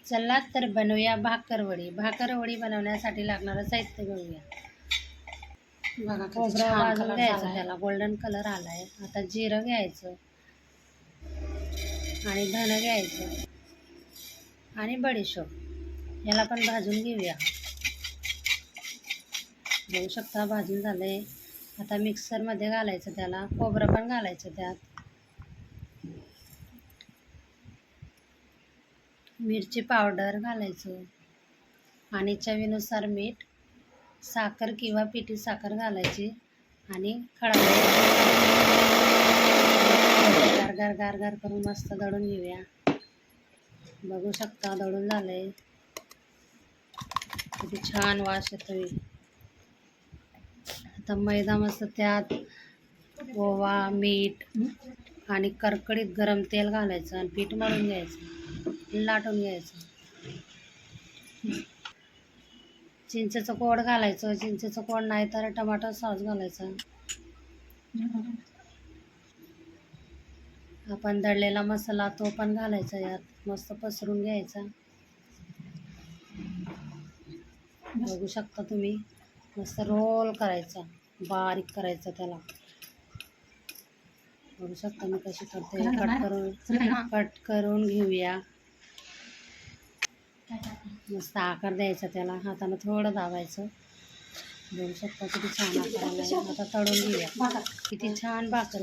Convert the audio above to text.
चला तर बनवूया भाकरवडी. भाकरवडी बनवण्यासाठी लागणारं साहित्य बघूया. बघा खोबरं भाजून घ्यायचं, त्याला गोल्डन कलर आलाय. आता जिरं घ्यायचं आणि धनं घ्यायचं आणि बडीशोप, याला पण भाजून घेऊया. बघू शकता भाजून झालंय. आता मिक्सरमध्ये घालायचं, त्याला खोबरं पण घालायचं, त्यात मिरची पावडर घालायचं आणि चवीनुसार मीठ, साखर किंवा पिठी साखर घालायची आणि खडा गार गार गार करून मस्त दळून घेऊया. बघू शकता दळून झालंय. किती छान वास येतोय. आता मैदा मस्त, त्यात ओवा, मीठ आणि कडकडीत गरम तेल घालायचं आणि पीठ मळून घ्यायचं, लाटून घ्यायचं. चिंचेचं कोड घालायचं, चिंचेचं कोड नाही तर टमाटर सॉस घालायचं. आपण दळलेला मसाला तो पण घालायचा, यात मस्त पसरून घ्यायचा. बघू शकता तुम्ही, मस्त रोल करायचा, बारीक करायचा त्याला. बघू शकता मी कशी करते. कट करून घेऊया. मस्त आकार द्यायचा त्याला, हाताने थोडं दाबायचं. बघू शकता किती छान आकार आला. आता तळून घेऊया. किती छान भाकर